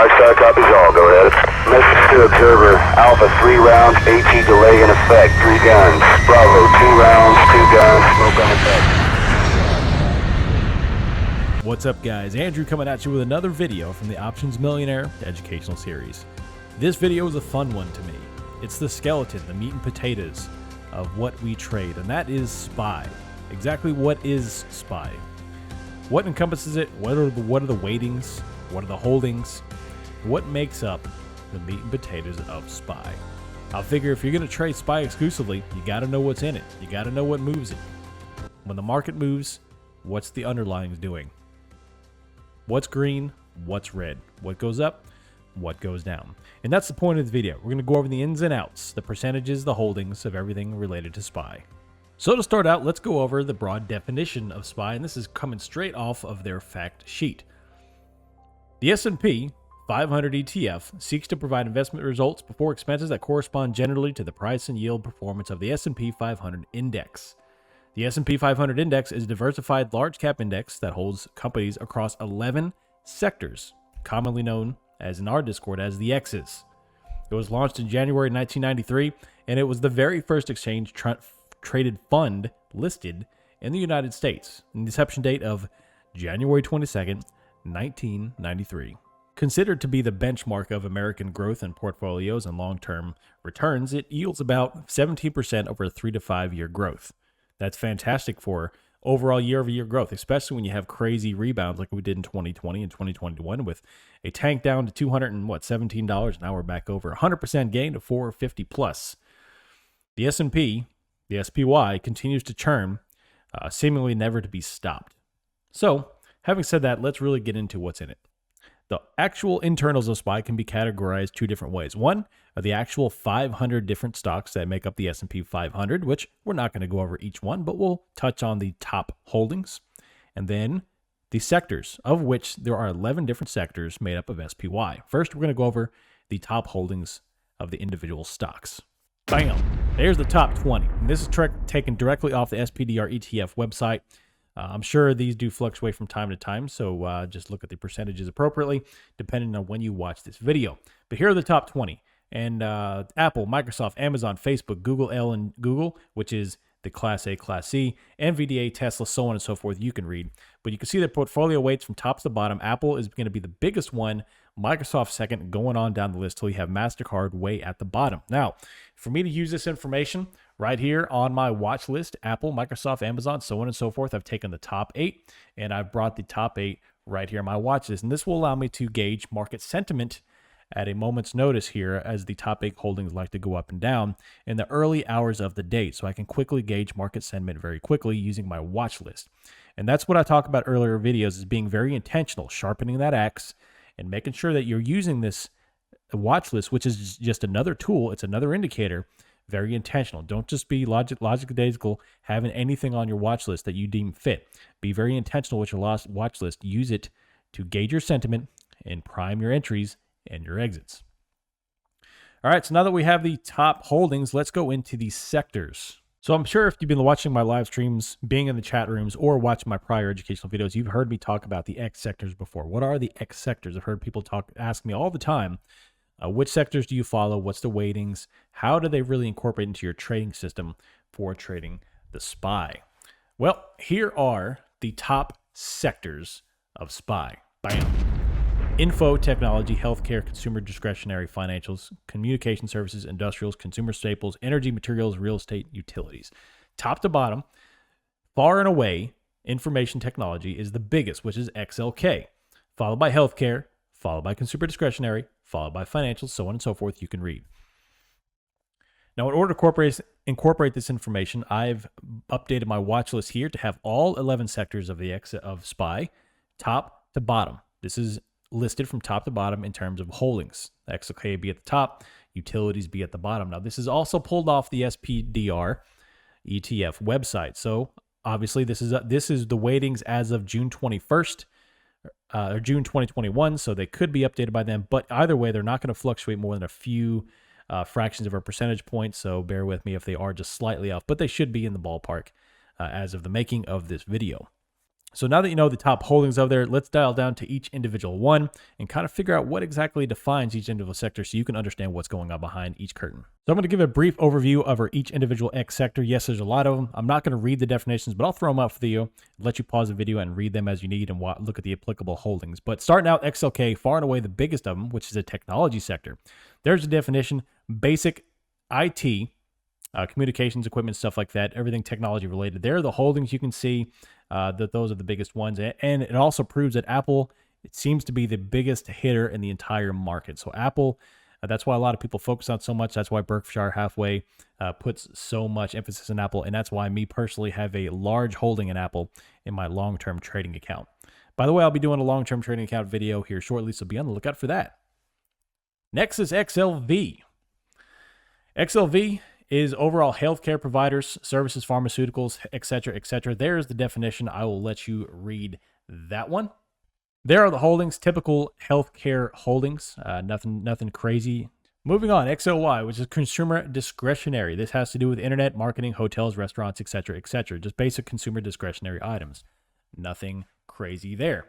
Star copies all. Go ahead. Message to observer. Alpha 3 rounds. AT delay in effect. 3 guns. Bravo 2 rounds. 2 guns. Smoke on effect. What's up, guys? Andrew coming at you with another video from the Options Millionaire educational series. This video is a fun one to me. It's the skeleton, the meat and potatoes of what we trade, and that is SPY. Exactly what is SPY? What encompasses it? What are the weightings? What are the holdings? What makes up the meat and potatoes of SPY? I'll figure if you're going to trade SPY exclusively, you got to know what's in it. You got to know what moves it. When the market moves, what's the underlying doing? What's green? What's red? What goes up? What goes down? And that's the point of the video. We're going to go over the ins and outs, the percentages, the holdings of everything related to SPY. So to start out, let's go over the broad definition of SPY, and this is coming straight off of their fact sheet. The S&P 500 ETF seeks to provide investment results before expenses that correspond generally to the price and yield performance of the S&P 500 index. The S&P 500 index is a diversified large-cap index that holds companies across 11 sectors, commonly known as in our Discord as the X's. It was launched in January 1993, and it was the very first exchange-traded fund listed in the United States, the inception date of January 22nd, 1993. Considered to be the benchmark of American growth in portfolios and long-term returns, it yields about 17% over a 3 to 5 year growth. That's fantastic for overall year-over-year growth, especially when you have crazy rebounds like we did in 2020 and 2021 with a tank down to $217. Now we're back over 100% gain to 450 plus. The S&P, the SPY, continues to churn, seemingly never to be stopped. So, having said that, let's really get into what's in it. The actual internals of SPY can be categorized two different ways. One are the actual 500 different stocks that make up the S&P 500, which we're not going to go over each one, but we'll touch on the top holdings. And then the sectors, of which there are 11 different sectors made up of SPY. First, we're going to go over the top holdings of the individual stocks. Bam! There's the top 20. And this is taken directly off the SPDR ETF website. I'm sure these do fluctuate from time to time, so just look at the percentages appropriately, depending on when you watch this video. But here are the top 20. And Apple, Microsoft, Amazon, Facebook, Google, which is the Class A, Class C, NVDA, Tesla, so on and so forth, you can read. But you can see their portfolio weights from top to bottom. Apple is going to be the biggest one, Microsoft second, going on down the list till you have MasterCard way at the bottom. Now, for me to use this information right here on my watch list, Apple, Microsoft, Amazon, so on and so forth, I've taken the top 8, and I've brought the top 8 right here on my watch list. And this will allow me to gauge market sentiment at a moment's notice here, as the top 8 holdings like to go up and down in the early hours of the day. So I can quickly gauge market sentiment very quickly using my watch list. And that's what I talked about earlier in videos, is being very intentional, sharpening that axe and making sure that you're using this watch list, which is just another tool. It's another indicator. Very intentional. Don't just be lackadaisical having anything on your watch list that you deem fit. Be very intentional with your watch list. Use it to gauge your sentiment and prime your entries and your exits. All right, so now that we have the top holdings, let's go into the sectors. So I'm sure if you've been watching my live streams, being in the chat rooms, or watching my prior educational videos, you've heard me talk about the X sectors before. What are the X sectors? I've heard people ask me all the time, which sectors do you follow? What's the weightings? How do they really incorporate into your trading system for trading the SPY? Well, here are the top sectors of SPY. Bam. Info, technology, healthcare, consumer discretionary, financials, communication services, industrials, consumer staples, energy, materials, real estate, utilities. Top to bottom, far and away, information technology is the biggest, which is XLK, followed by healthcare, followed by consumer discretionary, followed by financials, so on and so forth, you can read. Now, in order to incorporate this information, I've updated my watch list here to have all 11 sectors of SPY, top to bottom. This is listed from top to bottom in terms of holdings. XLK be at the top, utilities be at the bottom. Now, this is also pulled off the SPDR ETF website. So, obviously, this is the weightings as of June 21st. Or June 2021, so they could be updated by then. But either way, they're not going to fluctuate more than a few fractions of a percentage point, so bear with me if they are just slightly off. But they should be in the ballpark as of the making of this video. So now that you know the top holdings of there, let's dial down to each individual one and kind of figure out what exactly defines each individual sector so you can understand what's going on behind each curtain. So I'm going to give a brief overview of each individual X sector. Yes, there's a lot of them. I'm not going to read the definitions, but I'll throw them up for you, let you pause the video and read them as you need and look at the applicable holdings. But starting out, XLK, far and away the biggest of them, which is a technology sector. There's a definition: basic IT, communications equipment, stuff like that, everything technology related. There are the holdings. You can see that those are the biggest ones. And it also proves that Apple, it seems to be the biggest hitter in the entire market. So Apple, that's why a lot of people focus on so much. That's why Berkshire Hathaway puts so much emphasis on Apple. And that's why me personally have a large holding in Apple in my long-term trading account. By the way, I'll be doing a long-term trading account video here shortly, so be on the lookout for that. Next is XLV. XLV is overall healthcare providers, services, pharmaceuticals, etc., etc. There's the definition. I will let you read that one. There are the holdings, typical healthcare holdings, nothing crazy. Moving on, XLY, which is consumer discretionary. This has to do with internet, marketing, hotels, restaurants, etc., etc. Just basic consumer discretionary items. Nothing crazy there.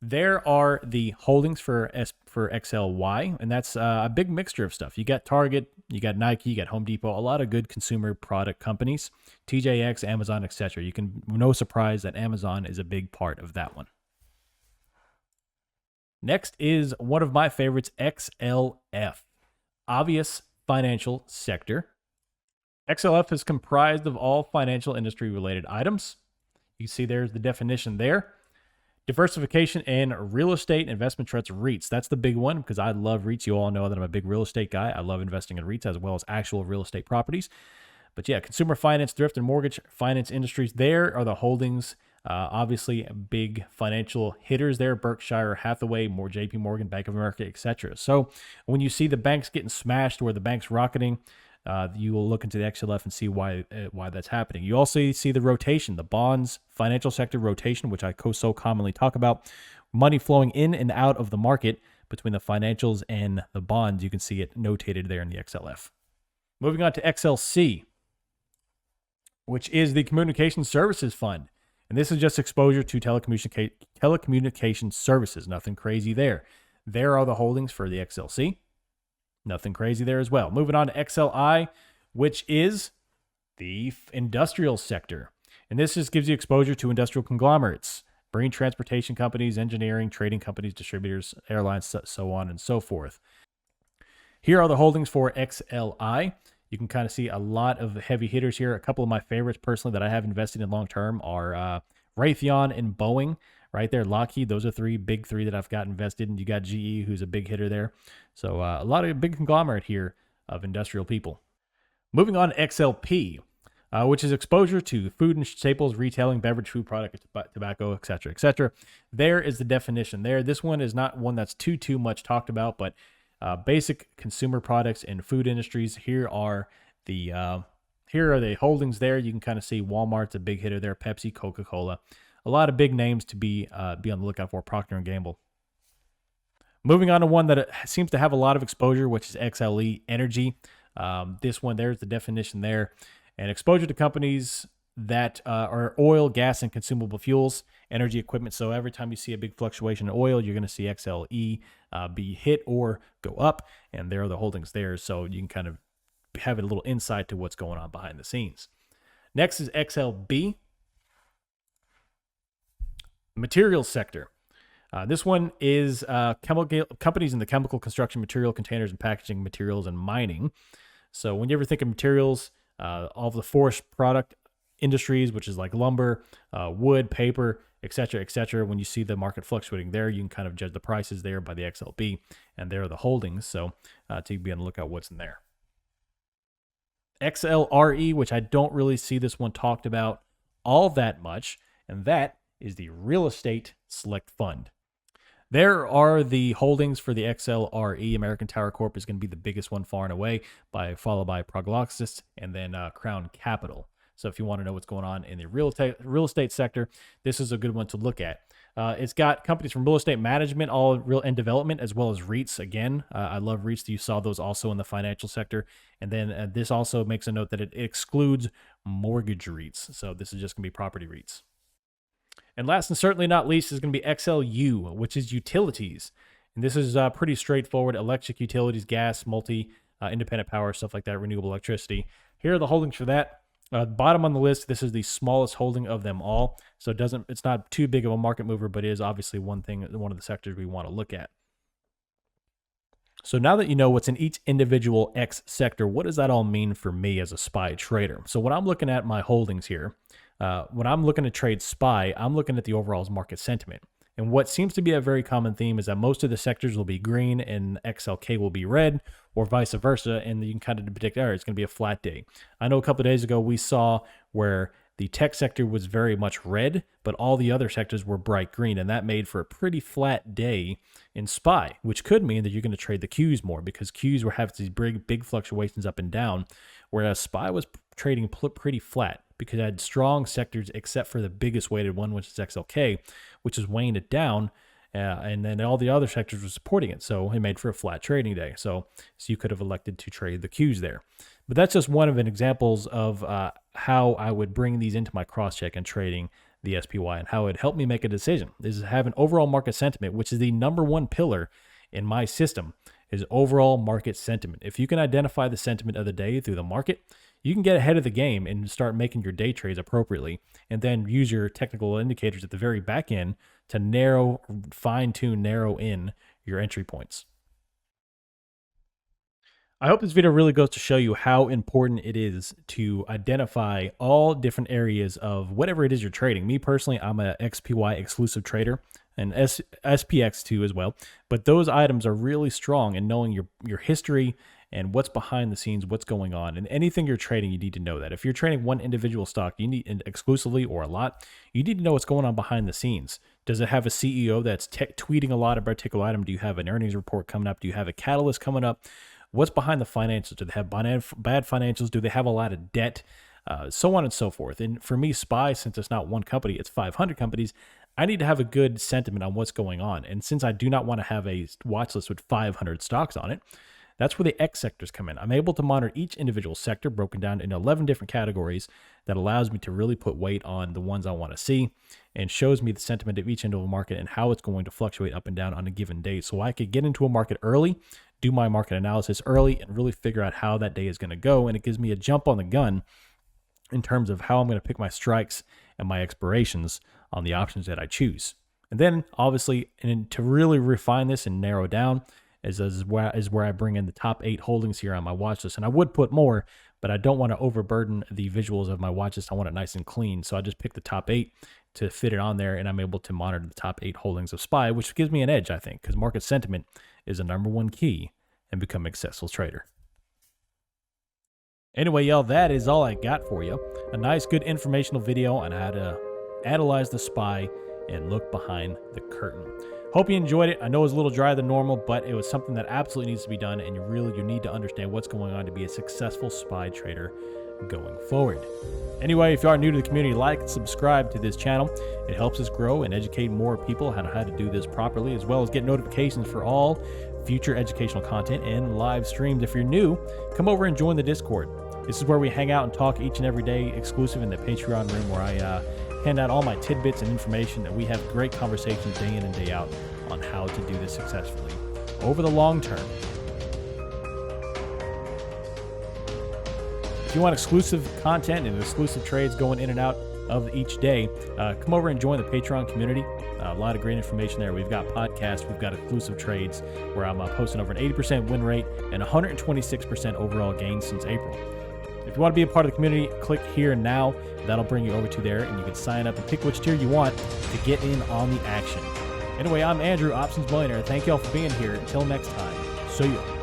There are the holdings for XLY, and that's a big mixture of stuff. You got Target, you got Nike, you got Home Depot, a lot of good consumer product companies, TJX, Amazon, etc. No surprise that Amazon is a big part of that one. Next is one of my favorites, XLF, obvious financial sector. XLF is comprised of all financial industry related items. You see there's the definition there. Diversification in real estate, investment trusts, REITs. That's the big one because I love REITs. You all know that I'm a big real estate guy. I love investing in REITs as well as actual real estate properties. But yeah, consumer finance, thrift, and mortgage finance industries. There are the holdings. Obviously, big financial hitters there: Berkshire Hathaway, JP Morgan, Bank of America, etc. So when you see the banks getting smashed or the banks rocketing, you will look into the XLF and see why that's happening. You also see the rotation, the bonds, financial sector rotation, which I so commonly talk about. Money flowing in and out of the market between the financials and the bonds. You can see it notated there in the XLF. Moving on to XLC, which is the Communication Services Fund. And this is just exposure to telecommunication services. Nothing crazy there. There are the holdings for the XLC. Nothing crazy there as well. Moving on to XLI, which is the industrial sector. And this just gives you exposure to industrial conglomerates, marine transportation companies, engineering, trading companies, distributors, airlines, so on and so forth. Here are the holdings for XLI. You can kind of see a lot of heavy hitters here. A couple of my favorites personally that I have invested in long term are Raytheon and Boeing. Right there, Lockheed. Those are big three that I've got invested in. You got GE, who's a big hitter there. So a lot of big conglomerate here of industrial people. Moving on to XLP, which is exposure to food and staples, retailing, beverage, food product, tobacco, etc., etc. There is the definition there. This one is not one that's too much talked about, but basic consumer products and food industries. Here are the holdings there. You can kind of see Walmart's a big hitter there, Pepsi, Coca-Cola. A lot of big names to be on the lookout for. Procter & Gamble. Moving on to one that seems to have a lot of exposure, which is XLE Energy. This one, there's the definition there. And exposure to companies that are oil, gas, and consumable fuels, energy equipment. So every time you see a big fluctuation in oil, you're going to see XLE be hit or go up. And there are the holdings there. So you can kind of have a little insight to what's going on behind the scenes. Next is XLB. Materials sector. This one is companies in the chemical, construction, material, containers, and packaging materials and mining. So when you ever think of materials, all of the forest product industries, which is like lumber, wood, paper, etc., etc. When you see the market fluctuating there, you can kind of judge the prices there by the XLB, and there are the holdings. So to be on the lookout what's in there. XLRE, which I don't really see this one talked about all that much, and that is the Real Estate Select Fund. There are the holdings for the XLRE. American Tower Corp is going to be the biggest one far and away, followed by Progloxis and then Crown Capital. So if you want to know what's going on in the real estate sector, this is a good one to look at. It's got companies from real estate management, and development, as well as REITs. Again, I love REITs. You saw those also in the financial sector. And then this also makes a note that it excludes mortgage REITs. So this is just going to be property REITs. And last and certainly not least is going to be XLU, which is utilities. And this is pretty straightforward: electric utilities, gas, independent power, stuff like that, renewable electricity. Here are the holdings for that. Bottom on the list, this is the smallest holding of them all. So it's not too big of a market mover, but it is obviously one of the sectors we want to look at. So now that you know what's in each individual X sector, what does that all mean for me as a SPY trader? So when I'm looking at my holdings here, when I'm looking to trade SPY, I'm looking at the overall market sentiment. And what seems to be a very common theme is that most of the sectors will be green and XLK will be red, or vice versa. And you can kind of predict, all right, it's going to be a flat day. I know a couple of days ago we saw where the tech sector was very much red, but all the other sectors were bright green, and that made for a pretty flat day in SPY, which could mean that you're going to trade the Qs more, because Qs were having these big fluctuations up and down, whereas SPY was trading pretty flat because it had strong sectors except for the biggest weighted one, which is XLK, which is weighing it down, and then all the other sectors were supporting it, so it made for a flat trading day. So you could have elected to trade the Qs there. But that's just one of the examples of how I would bring these into my cross-check and trading the SPY, and how it helped me make a decision. This is have an overall market sentiment, which is the number one pillar in my system, is overall market sentiment. If you can identify the sentiment of the day through the market, you can get ahead of the game and start making your day trades appropriately, and then use your technical indicators at the very back end to fine-tune, narrow in your entry points. I hope this video really goes to show you how important it is to identify all different areas of whatever it is you're trading. Me personally, I'm a XPY exclusive trader, and SPX too as well. But those items are really strong in knowing your history and what's behind the scenes, what's going on. And anything you're trading, you need to know that. If you're trading one individual stock, you need exclusively or a lot, you need to know what's going on behind the scenes. Does it have a CEO that's tweeting a lot of a particular item? Do you have an earnings report coming up? Do you have a catalyst coming up? What's behind the financials? Do they have bad financials? Do they have a lot of debt? So on and so forth. And for me, SPY, since it's not one company, it's 500 companies, I need to have a good sentiment on what's going on. And since I do not want to have a watch list with 500 stocks on it, that's where the X sectors come in. I'm able to monitor each individual sector broken down into 11 different categories that allows me to really put weight on the ones I want to see, and shows me the sentiment of each individual market and how it's going to fluctuate up and down on a given day. So I could get into a market early, do my market analysis early, and really figure out how that day is going to go. And it gives me a jump on the gun in terms of how I'm going to pick my strikes and my expirations on the options that I choose. And then obviously, and to really refine this and narrow down, is where I bring in the top 8 holdings here on my watch list. And I would put more, but I don't want to overburden the visuals of my watch list. I want it nice and clean. So I just pick the top 8 to fit it on there, and I'm able to monitor the top 8 holdings of SPY, which gives me an edge, I think, because market sentiment is the number one key in becoming a successful trader. Anyway, y'all, that is all I got for you. A nice, good informational video on how to analyze the SPY and look behind the curtain. Hope you enjoyed it. I know it was a little drier than normal, but it was something that absolutely needs to be done, and you need to understand what's going on to be a successful SPY trader going forward. Anyway, if you are new to the community, like and subscribe to this channel. It helps us grow and educate more people on how to do this properly, as well as get notifications for all future educational content and live streams. If you're new, come over and join the Discord. This is where we hang out and talk each and every day, exclusive in the Patreon room, where I hand out all my tidbits and information, that we have great conversations day in and day out on how to do this successfully over the long term. If you want exclusive content and exclusive trades going in and out of each day, come over and join the Patreon community. A lot of great information there. We've got podcasts, we've got exclusive trades where I'm posting over an 80% win rate and 126% overall gains since April. If you want to be a part of the community, click here and now. That'll bring you over to there, and you can sign up and pick which tier you want to get in on the action. Anyway, I'm Andrew, Options Millionaire. Thank you all for being here. Until next time, see ya.